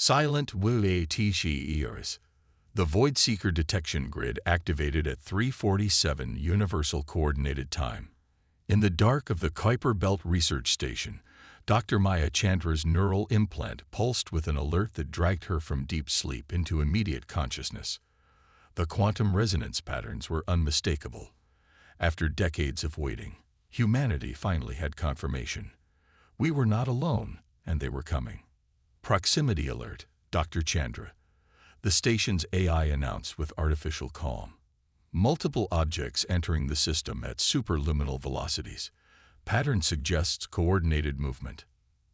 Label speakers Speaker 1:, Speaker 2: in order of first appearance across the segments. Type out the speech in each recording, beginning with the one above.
Speaker 1: Silent willpower. The Void Seeker detection grid activated at 3:47 Universal Coordinated Time. In the dark of the Kuiper Belt Research Station, Dr. Maya Chandra's neural implant pulsed with an alert that dragged her from deep sleep into immediate consciousness. The quantum resonance patterns were unmistakable. After decades of waiting, humanity finally had confirmation. We were not alone, and they were coming. Proximity alert, Dr. Chandra. The station's AI announced with artificial calm. Multiple objects entering the system at superluminal velocities. Pattern suggests coordinated movement.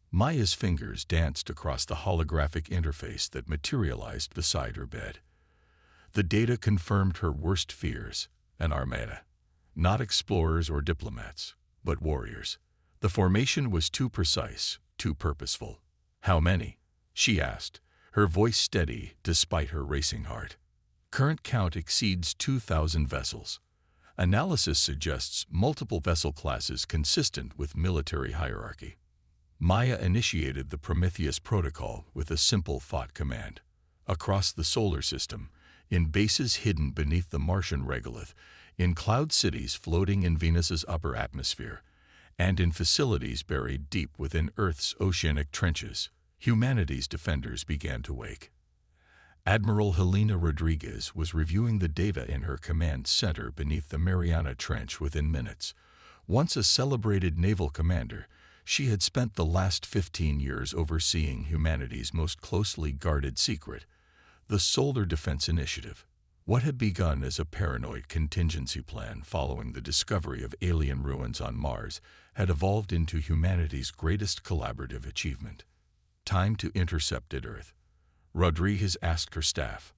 Speaker 1: Maya's fingers danced across the holographic interface that materialized beside her bed. The data confirmed her worst fears, an armada. Not explorers or diplomats, but warriors. The formation was too precise, too purposeful. How many? She asked, her voice steady despite her racing heart. Current count exceeds 2,000 vessels. Analysis suggests multiple vessel classes consistent with military hierarchy. Maya initiated the Prometheus protocol with a simple thought command. Across the solar system, in bases hidden beneath the Martian regolith, in cloud cities floating in Venus's upper atmosphere, and in facilities buried deep within Earth's oceanic trenches, humanity's defenders began to wake. Admiral Helena Rodriguez was reviewing the data in her command center beneath the Mariana Trench within minutes. Once a celebrated naval commander, she had spent the last 15 years overseeing humanity's most closely guarded secret, the Solar Defense Initiative. What had begun as a paranoid contingency plan following the discovery of alien ruins on Mars had evolved into humanity's greatest collaborative achievement. Time to intercept at Earth. Rodriguez asked her staff.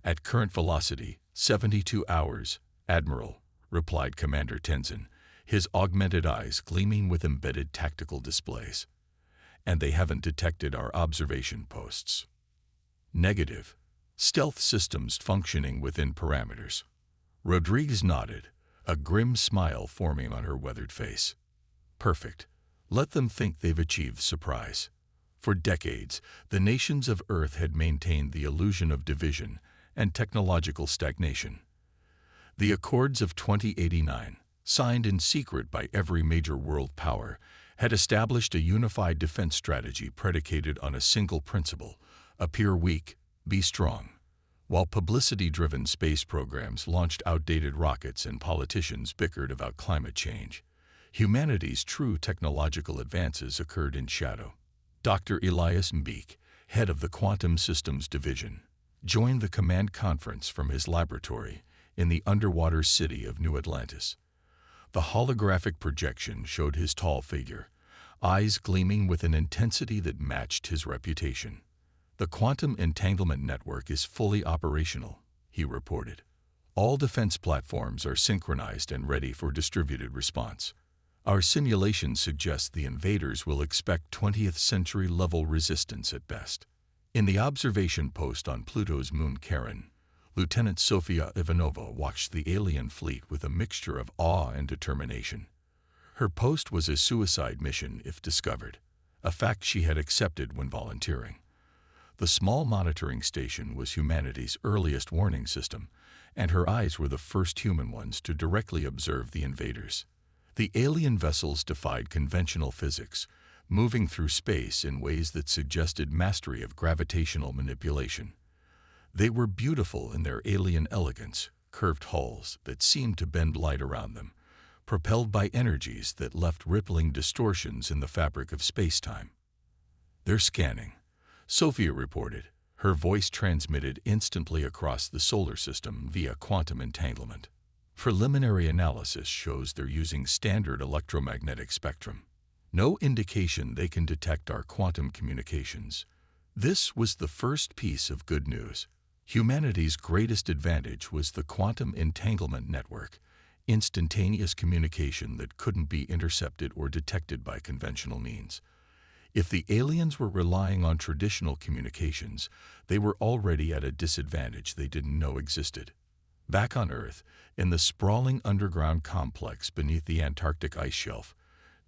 Speaker 1: At current velocity, 72 hours, Admiral, replied Commander Tenzin, his augmented eyes gleaming with embedded tactical displays. And they haven't detected our observation posts. Negative. Stealth systems functioning within parameters. Rodriguez nodded, a grim smile forming on her weathered face. Perfect. Let them think they've achieved surprise. For decades, the nations of Earth had maintained the illusion of division and technological stagnation. The Accords of 2089, signed in secret by every major world power, had established a unified defense strategy predicated on a single principle: appear weak, be strong. While publicity-driven space programs launched outdated rockets and politicians bickered about climate change, humanity's true technological advances occurred in shadow. Dr. Elias Mbeek, head of the Quantum Systems Division, joined the command conference from his laboratory in the underwater city of New Atlantis. The holographic projection showed his tall figure, eyes gleaming with an intensity that matched his reputation. The quantum entanglement network is fully operational, he reported. All defense platforms are synchronized and ready for distributed response. Our simulations suggest the invaders will expect 20th century level resistance at best. In the observation post on Pluto's moon Charon, Lieutenant Sofia Ivanova watched the alien fleet with a mixture of awe and determination. Her post was a suicide mission if discovered, a fact she had accepted when volunteering. The small monitoring station was humanity's earliest warning system, and her eyes were the first human ones to directly observe the invaders. The alien vessels defied conventional physics, moving through space in ways that suggested mastery of gravitational manipulation. They were beautiful in their alien elegance, curved hulls that seemed to bend light around them, propelled by energies that left rippling distortions in the fabric of space-time. "They're scanning," Sophia reported, her voice transmitted instantly across the solar system via quantum entanglement. Preliminary analysis shows they're using standard electromagnetic spectrum. No indication they can detect our quantum communications. This was the first piece of good news. Humanity's greatest advantage was the quantum entanglement network, instantaneous communication that couldn't be intercepted or detected by conventional means. If the aliens were relying on traditional communications, they were already at a disadvantage they didn't know existed. Back on Earth, in the sprawling underground complex beneath the Antarctic ice shelf,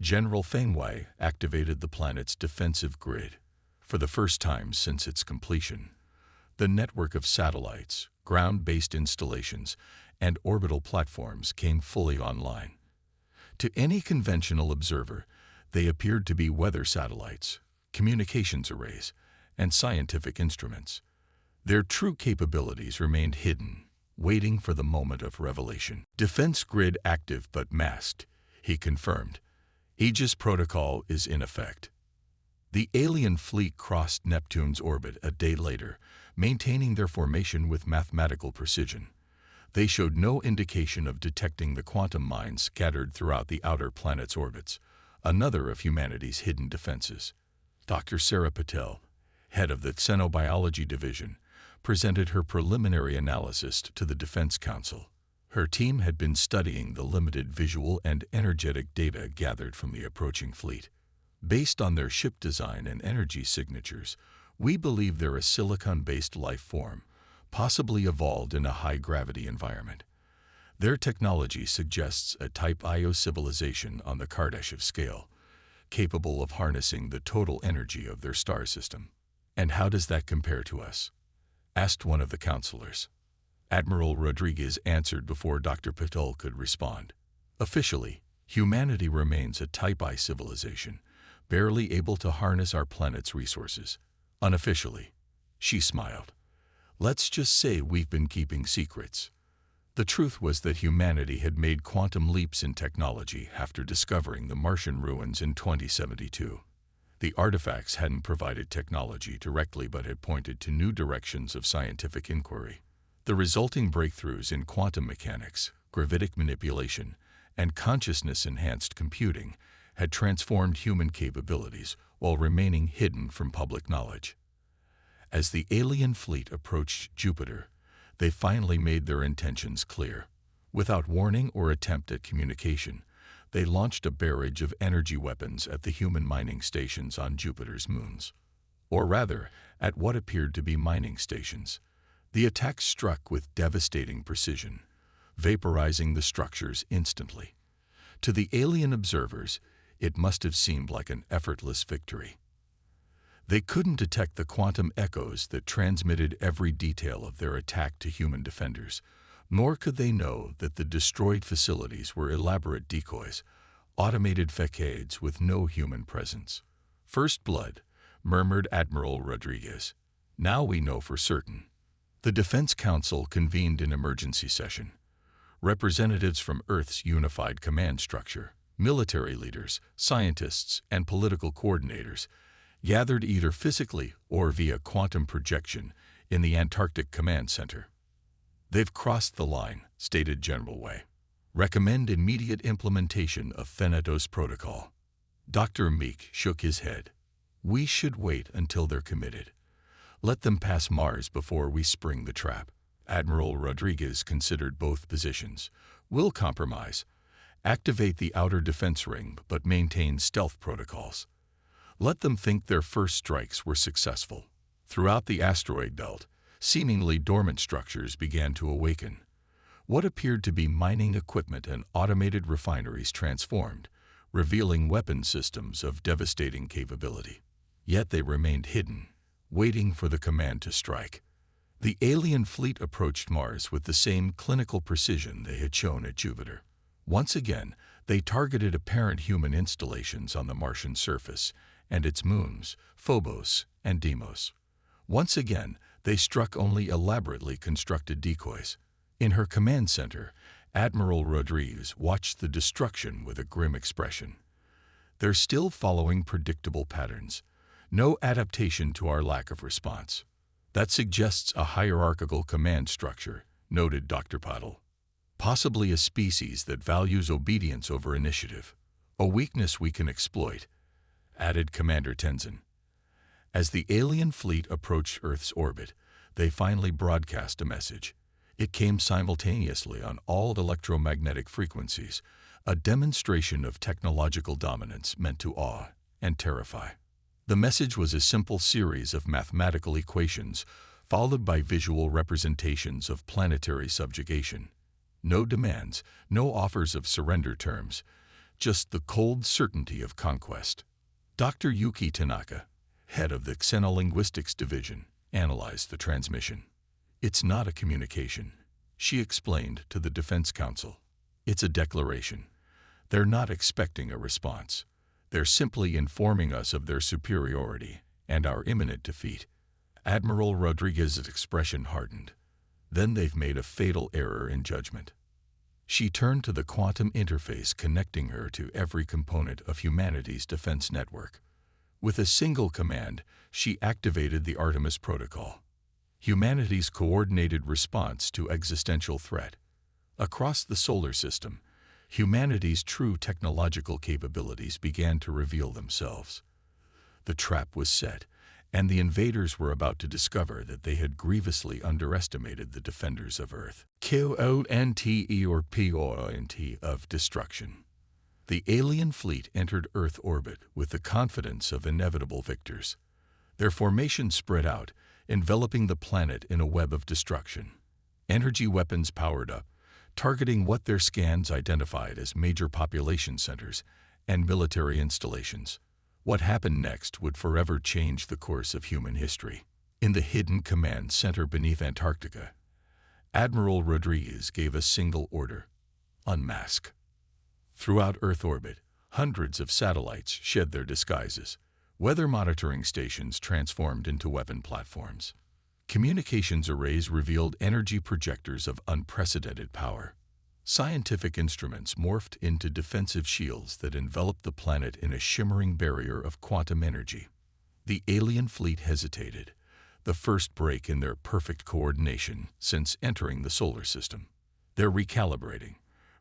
Speaker 1: General Fenway activated the planet's defensive grid. For the first time since its completion, the network of satellites, ground-based installations, and orbital platforms came fully online. To any conventional observer, they appeared to be weather satellites, communications arrays, and scientific instruments. Their true capabilities remained hidden, waiting for the moment of revelation. Defense grid active but masked, he confirmed. Aegis protocol is in effect. The alien fleet crossed Neptune's orbit a day later, maintaining their formation with mathematical precision. They showed no indication of detecting the quantum mines scattered throughout the outer planet's orbits, another of humanity's hidden defenses. Dr. Sarah Patel, head of the Xenobiology Division, presented her preliminary analysis to the Defense Council. Her team had been studying the limited visual and energetic data gathered from the approaching fleet. Based on their ship design and energy signatures, we believe they're a silicon-based life form, possibly evolved in a high-gravity environment. Their technology suggests a Type Io civilization on the Kardashev scale, capable of harnessing the total energy of their star system. And how does that compare to us? Asked one of the counselors. Admiral Rodriguez answered before Dr. Patel could respond. Officially, humanity remains a Type I civilization, barely able to harness our planet's resources. Unofficially, she smiled. Let's just say we've been keeping secrets. The truth was that humanity had made quantum leaps in technology after discovering the Martian ruins in 2072. The artifacts hadn't provided technology directly but had pointed to new directions of scientific inquiry. The resulting breakthroughs in quantum mechanics, gravitic manipulation, and consciousness-enhanced computing had transformed human capabilities while remaining hidden from public knowledge. As the alien fleet approached Jupiter, they finally made their intentions clear. Without warning or attempt at communication, they launched a barrage of energy weapons at the human mining stations on Jupiter's moons. Or rather, at what appeared to be mining stations. The attack struck with devastating precision, vaporizing the structures instantly. To the alien observers, it must have seemed like an effortless victory. They couldn't detect the quantum echoes that transmitted every detail of their attack to human defenders, nor could they know that the destroyed facilities were elaborate decoys, automated facades with no human presence. First blood, murmured Admiral Rodriguez. Now we know for certain. The Defense Council convened an emergency session. Representatives from Earth's unified command structure, military leaders, scientists, and political coordinators gathered either physically or via quantum projection in the Antarctic Command Center. They've crossed the line, stated General Wei. Recommend immediate implementation of Thanatos Protocol. Dr. Meek shook his head. We should wait until they're committed. Let them pass Mars before we spring the trap. Admiral Rodriguez considered both positions. We'll compromise. Activate the outer defense ring but maintain stealth protocols. Let them think their first strikes were successful. Throughout the asteroid belt, seemingly dormant structures began to awaken. What appeared to be mining equipment and automated refineries transformed, revealing weapon systems of devastating capability. Yet they remained hidden, waiting for the command to strike. The alien fleet approached Mars with the same clinical precision they had shown at Jupiter. Once again, they targeted apparent human installations on the Martian surface and its moons, Phobos and Deimos. Once again, they struck only elaborately constructed decoys. In her command center, Admiral Rodriguez watched the destruction with a grim expression. They're still following predictable patterns. No adaptation to our lack of response. That suggests a hierarchical command structure, noted Dr. Patel. Possibly a species that values obedience over initiative. A weakness we can exploit, added Commander Tenzin. As the alien fleet approached Earth's orbit, they finally broadcast a message. It came simultaneously on all electromagnetic frequencies, a demonstration of technological dominance meant to awe and terrify. The message was a simple series of mathematical equations, followed by visual representations of planetary subjugation. No demands, no offers of surrender terms, just the cold certainty of conquest. Dr. Yuki Tanaka, head of the Xenolinguistics Division, analyzed the transmission. "It's not a communication," she explained to the Defense Council. "It's a declaration. They're not expecting a response. They're simply informing us of their superiority and our imminent defeat." Admiral Rodriguez's expression hardened. Then they've made a fatal error in judgment. She turned to the quantum interface connecting her to every component of humanity's defense network. With a single command, she activated the Artemis Protocol, humanity's coordinated response to existential threat. Across the solar system, humanity's true technological capabilities began to reveal themselves. The trap was set, and the invaders were about to discover that they had grievously underestimated the defenders of Earth. QONTE or POINT of destruction. The alien fleet entered Earth orbit with the confidence of inevitable victors. Their formation spread out, enveloping the planet in a web of destruction. Energy weapons powered up, targeting what their scans identified as major population centers and military installations. What happened next would forever change the course of human history. In the hidden command center beneath Antarctica, Admiral Rodriguez gave a single order: unmask. Throughout Earth orbit, hundreds of satellites shed their disguises. Weather monitoring stations transformed into weapon platforms. Communications arrays revealed energy projectors of unprecedented power. Scientific instruments morphed into defensive shields that enveloped the planet in a shimmering barrier of quantum energy. The alien fleet hesitated, the first break in their perfect coordination since entering the solar system. "They're recalibrating,"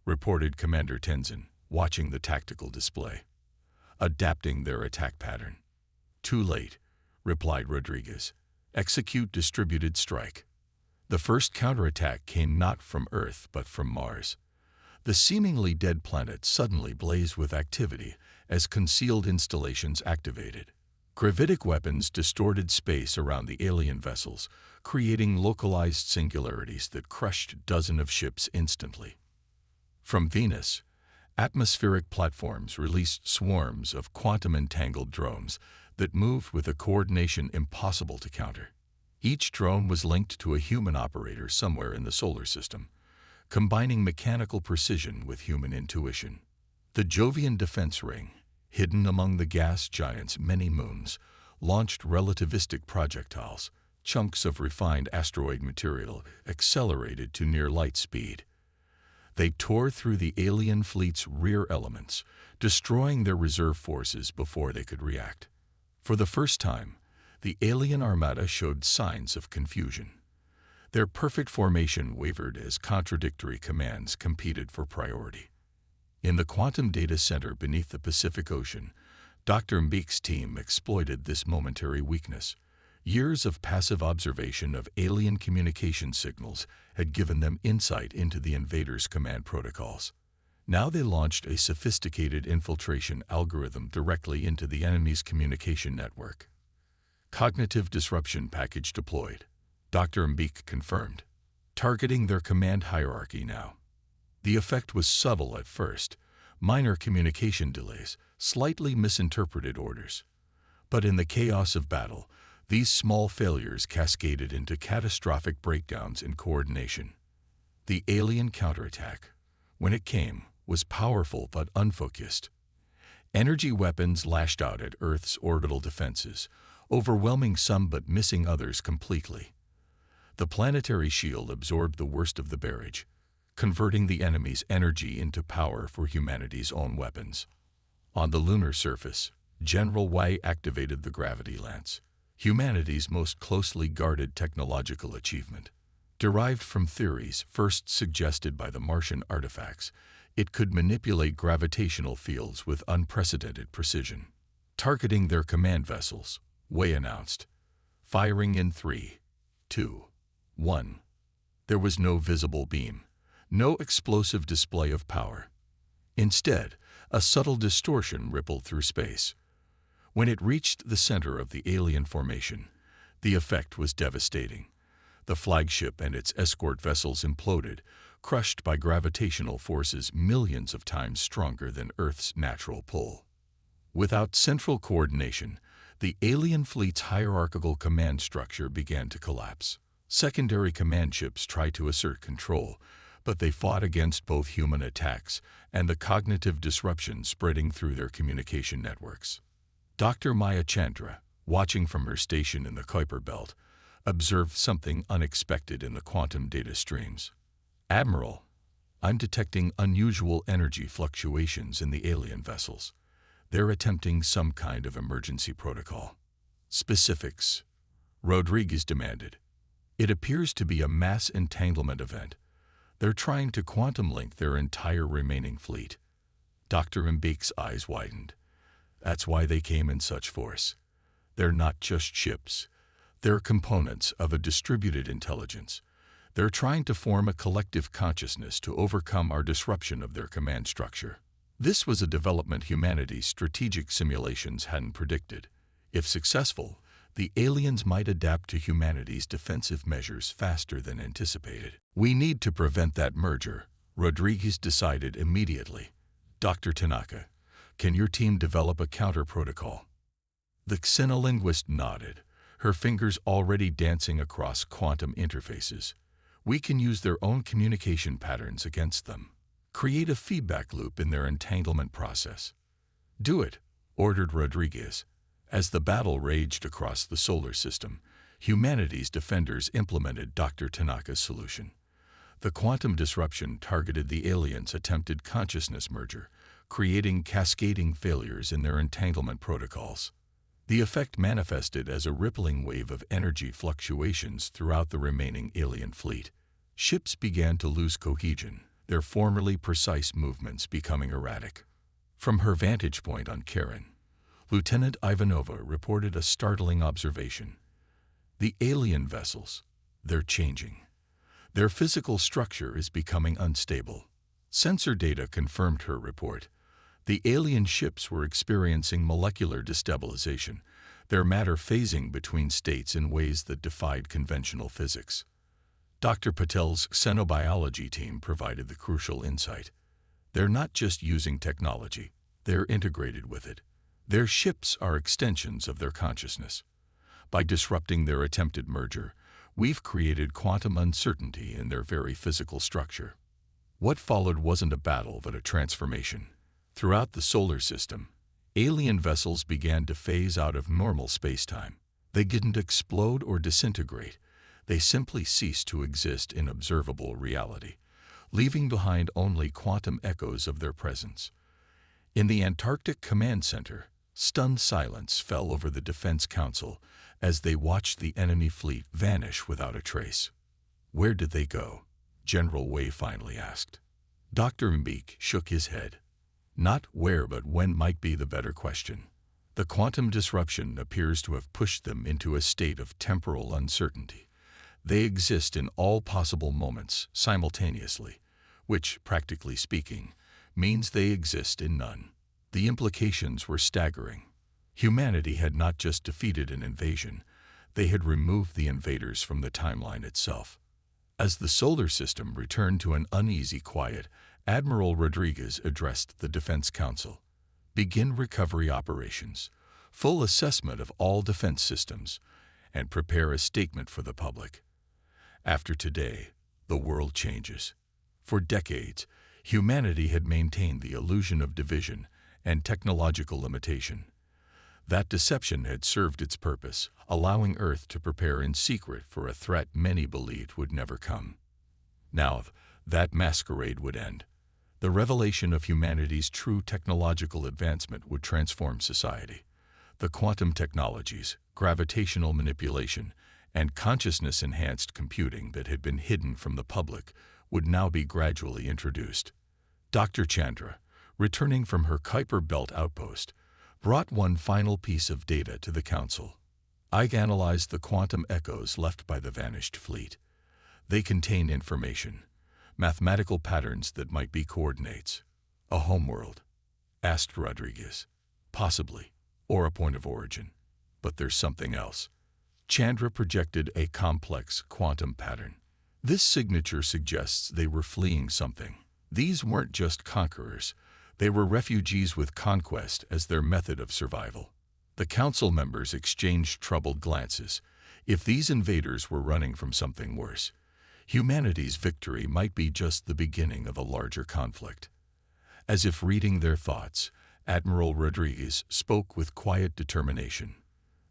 Speaker 1: reported Commander Tenzin, watching the tactical display. "Adapting their attack pattern." "Too late," replied Rodriguez. "Execute distributed strike." The first counterattack came not from Earth but from Mars. The seemingly dead planet suddenly blazed with activity as concealed installations activated. Gravitic weapons distorted space around the alien vessels, creating localized singularities that crushed dozens of ships instantly. From Venus, atmospheric platforms released swarms of quantum-entangled drones that moved with a coordination impossible to counter. Each drone was linked to a human operator somewhere in the solar system, combining mechanical precision with human intuition. The Jovian defense ring, hidden among the gas giant's many moons, launched relativistic projectiles. Chunks of refined asteroid material accelerated to near light speed. They tore through the alien fleet's rear elements, destroying their reserve forces before they could react. For the first time, the alien armada showed signs of confusion. Their perfect formation wavered as contradictory commands competed for priority. In the quantum data center beneath the Pacific Ocean, Dr. Mbeek's team exploited this momentary weakness. Years of passive observation of alien communication signals had given them insight into the invaders' command protocols. Now they launched a sophisticated infiltration algorithm directly into the enemy's communication network. Cognitive disruption package deployed, Dr. Mbeek confirmed, targeting their command hierarchy now. The effect was subtle at first, minor communication delays, slightly misinterpreted orders. But in the chaos of battle, these small failures cascaded into catastrophic breakdowns in coordination. The alien counterattack, when it came, was powerful but unfocused. Energy weapons lashed out at Earth's orbital defenses, overwhelming some but missing others completely. The planetary shield absorbed the worst of the barrage, converting the enemy's energy into power for humanity's own weapons. On the lunar surface, General Wei activated the gravity lance, humanity's most closely guarded technological achievement. Derived from theories first suggested by the Martian artifacts, it could manipulate gravitational fields with unprecedented precision. Targeting their command vessels, Wei announced, firing in 3, 2, 1. There was no visible beam, no explosive display of power. Instead, a subtle distortion rippled through space. When it reached the center of the alien formation, the effect was devastating. The flagship and its escort vessels imploded, crushed by gravitational forces millions of times stronger than Earth's natural pull. Without central coordination, The alien fleet's hierarchical command structure began to collapse. Secondary command ships tried to assert control, but they fought against both human attacks and the cognitive disruption spreading through their communication networks. Dr. Maya Chandra, watching from her station in the Kuiper Belt, observed something unexpected in the quantum data streams. "Admiral, I'm detecting unusual energy fluctuations in the alien vessels. They're attempting some kind of emergency protocol." "Specifics," Rodriguez demanded. "It appears to be a mass entanglement event. They're trying to quantum link their entire remaining fleet." Dr. Mbek's eyes widened. "That's why they came in such force. They're not just ships. They're components of a distributed intelligence. They're trying to form a collective consciousness to overcome our disruption of their command structure." This was a development humanity's strategic simulations hadn't predicted. If successful, the aliens might adapt to humanity's defensive measures faster than anticipated. "We need to prevent that merger," Rodriguez decided immediately. "Dr. Tanaka, can your team develop a counter-protocol?" The xenolinguist nodded, her fingers already dancing across quantum interfaces. "We can use their own communication patterns against them. Create a feedback loop in their entanglement process." "Do it," ordered Rodriguez. As the battle raged across the solar system, humanity's defenders implemented Dr. Tanaka's solution. The quantum disruption targeted the aliens' attempted consciousness merger, creating cascading failures in their entanglement protocols. The effect manifested as a rippling wave of energy fluctuations throughout the remaining alien fleet. Ships began to lose cohesion, their formerly precise movements becoming erratic. From her vantage point on Karen, Lieutenant Ivanova reported a startling observation. "The alien vessels, they're changing. Their physical structure is becoming unstable." Sensor data confirmed her report. The alien ships were experiencing molecular destabilization, their matter phasing between states in ways that defied conventional physics. Dr. Patel's xenobiology team provided the crucial insight. They're not just using technology, they're integrated with it. Their ships are extensions of their consciousness. By disrupting their attempted merger, we've created quantum uncertainty in their very physical structure. What followed wasn't a battle, but a transformation. Throughout the solar system, alien vessels began to phase out of normal spacetime. They didn't explode or disintegrate. They simply ceased to exist in observable reality, leaving behind only quantum echoes of their presence. In the Antarctic Command Center, stunned silence fell over the Defense Council as they watched the enemy fleet vanish without a trace. "Where did they go?" General Wei finally asked. Dr. Mbek shook his head. "Not where, but when might be the better question. The quantum disruption appears to have pushed them into a state of temporal uncertainty. They exist in all possible moments simultaneously, which, practically speaking, means they exist in none." The implications were staggering. Humanity had not just defeated an invasion, they had removed the invaders from the timeline itself. As the solar system returned to an uneasy quiet, Admiral Rodriguez addressed the Defense Council. "Begin recovery operations, full assessment of all defense systems, and prepare a statement for the public. After today, the world changes." For decades, humanity had maintained the illusion of division and technological limitation. That deception had served its purpose, allowing Earth to prepare in secret for a threat many believed would never come. Now, that masquerade would end. The revelation of humanity's true technological advancement would transform society. The quantum technologies, gravitational manipulation, and consciousness-enhanced computing that had been hidden from the public would now be gradually introduced. Dr. Chandra, returning from her Kuiper Belt outpost, brought one final piece of data to the Council. "I analyzed the quantum echoes left by the vanished fleet. They contain information, mathematical patterns that might be coordinates." "A homeworld?" asked Rodriguez. "Possibly, or a point of origin. But there's something else." Chandra projected a complex quantum pattern. "This signature suggests they were fleeing something. These weren't just conquerors. They were refugees with conquest as their method of survival. The council members exchanged troubled glances. If these invaders were running from something worse, humanity's victory might be just the beginning of a larger conflict. As if reading their thoughts, Admiral Rodriguez spoke with quiet determination.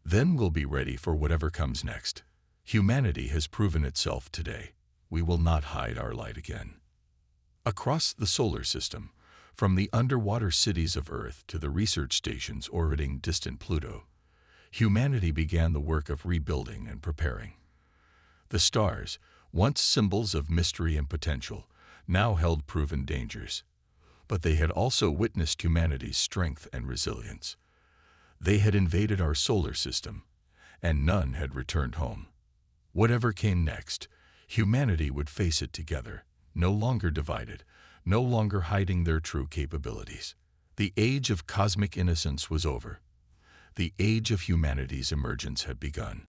Speaker 1: Then we'll be ready for whatever comes next. Humanity has proven itself today. We will not hide our light again. Across the solar system, from the underwater cities of Earth to the research stations orbiting distant Pluto, humanity began the work of rebuilding and preparing. The stars, once symbols of mystery and potential, now held proven dangers. But they had also witnessed humanity's strength and resilience. They had invaded our solar system, and none had returned home. Whatever came next, humanity would face it together, no longer divided, no longer hiding their true capabilities. The age of cosmic innocence was over. The age of humanity's emergence had begun.